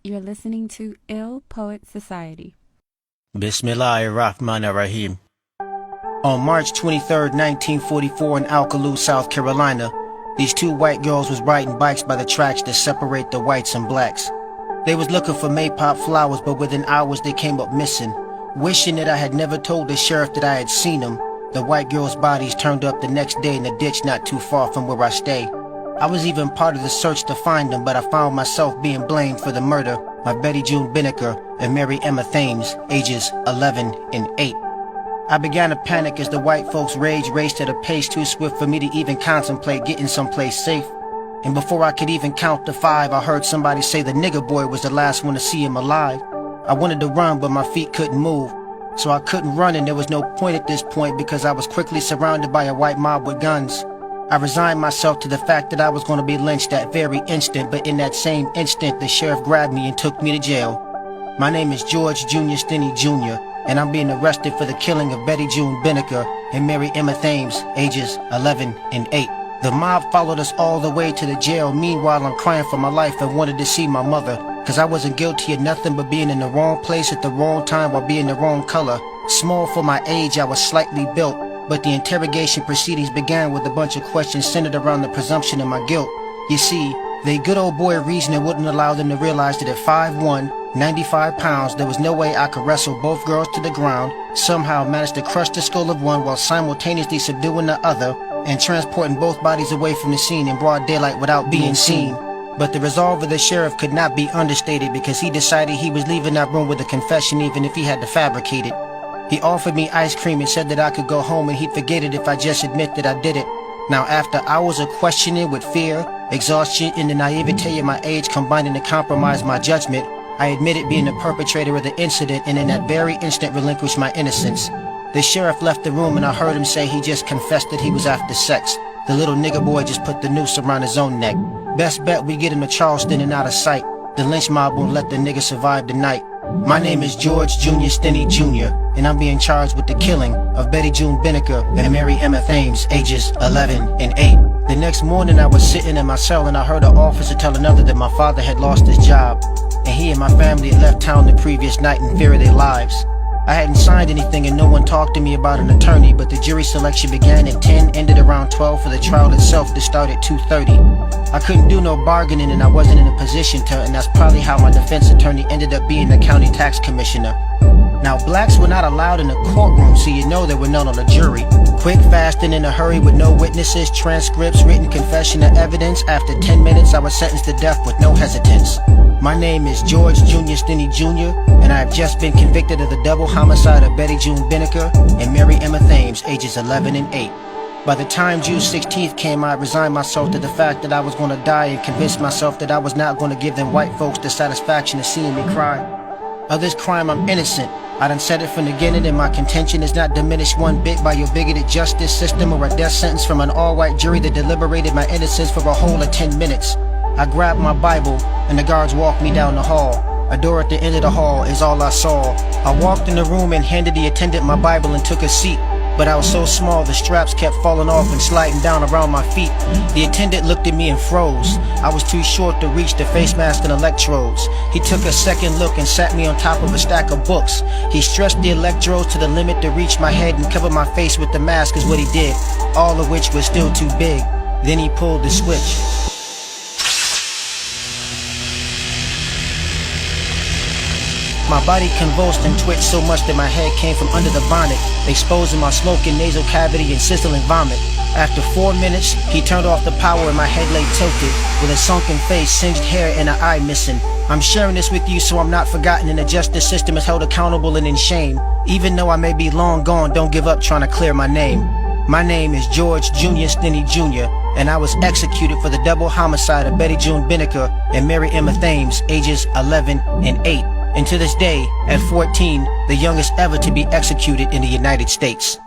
You're listening to Ill Poet Society. Bismillahirrahmanirrahim. On March 23, 1944 in Alcaloo, South Carolina, these two white girls was riding bikes by the tracks that separate the whites and blacks. They was looking for maypop flowers, but within hours they came up missing. Wishing that I had never told the sheriff that I had seen them, the white girls' bodies turned up the next day in a ditch not too far from where I stay. I was even part of the search to find them, but I found myself being blamed for the murder of Betty June Binnicker and Mary Emma Thames, ages 11 and 8. I began to panic as the white folks' rage raced at a pace too swift for me to even contemplate getting someplace safe. And before I could even count to 5, I heard somebody say the nigger boy was the last one to see him alive. I wanted to run, but my feet couldn't move. So I couldn't run, and there was no point at this point because I was quickly surrounded by a white mob with guns. I resigned myself to the fact that I was going to be lynched that very instant, but in that same instant, the sheriff grabbed me and took me to jail. My name is George Jr. Stinney Jr., and I'm being arrested for the killing of Betty June Binnicker and Mary Emma Thames, ages 11 and 8. The mob followed us all the way to the jail. Meanwhile, I'm crying for my life and wanted to see my mother, cause I wasn't guilty of nothing but being in the wrong place at the wrong time while being the wrong color. Small for my age, I was slightly built, but the interrogation proceedings began with a bunch of questions centered around the presumption of my guilt. You see, the good old boy reasoning wouldn't allow them to realize that at 5'1", 95 pounds, there was no way I could wrestle both girls to the ground, somehow manage to crush the skull of one while simultaneously subduing the other, and transporting both bodies away from the scene in broad daylight without being seen. But the resolve of the sheriff could not be understated because he decided he was leaving that room with a confession even if he had to fabricate it. He offered me ice cream and said that I could go home and he'd forget it if I just admit that I did it. Now, after hours of questioning with fear, exhaustion, and the naivete of my age combining to compromise my judgment, I admitted being the perpetrator of the incident and in that very instant relinquished my innocence. The sheriff left the room and I heard him say he just confessed that he was after sex. The little nigger boy just put the noose around his own neck. Best bet we get him to Charleston and out of sight. The lynch mob won't let the nigger survive the night. My name is George Jr. Stinney Jr., and I'm being charged with the killing of Betty June Binnicker and Mary Emma Thames, ages 11 and 8. The next morning I was sitting in my cell and I heard an officer tell another that my father had lost his job, and he and my family had left town the previous night in fear of their lives. I hadn't signed anything and no one talked to me about an attorney, but the jury selection began at 10, ended around 12 for the trial itself to start at 2:30. I couldn't do no bargaining and I wasn't in a position to, and that's probably how my defense attorney ended up being the county tax commissioner. Now, blacks were not allowed in the courtroom, so you know there were none on the jury. Quick, fast, and in a hurry with no witnesses, transcripts, written confession, or evidence. After 10 minutes, I was sentenced to death with no hesitance. My name is George Jr. Stinney Jr., and I have just been convicted of the double homicide of Betty June Binnicker and Mary Emma Thames, ages 11 and 8. By the time June 16th came, I resigned myself to the fact that I was going to die and convinced myself that I was not going to give them white folks the satisfaction of seeing me cry. Of this crime, I'm innocent. I done said it from the beginning, and my contention is not diminished one bit by your bigoted justice system or a death sentence from an all-white jury that deliberated my innocence for a whole of 10 minutes. I grabbed my Bible, and the guards walked me down the hall. A door at the end of the hall is all I saw. I walked in the room and handed the attendant my Bible and took a seat. But I was so small, the straps kept falling off and sliding down around my feet. The attendant looked at me and froze. I was too short to reach the face mask and electrodes. He took a second look and sat me on top of a stack of books. He stretched the electrodes to the limit to reach my head and cover my face with the mask is what he did, all of which was still too big. Then he pulled the switch. My body convulsed and twitched so much that my head came from under the bonnet, exposing my smoking nasal cavity and sizzling vomit. After 4 minutes, he turned off the power and my head lay tilted, with a sunken face, singed hair, and an eye missing. I'm sharing this with you so I'm not forgotten and the justice system is held accountable and in shame. Even though I may be long gone, don't give up trying to clear my name. My name is George Jr. Stinney Jr., and I was executed for the double homicide of Betty June Binnicker and Mary Emma Thames, ages 11 and 8. And to this day, at 14, the youngest ever to be executed in the United States.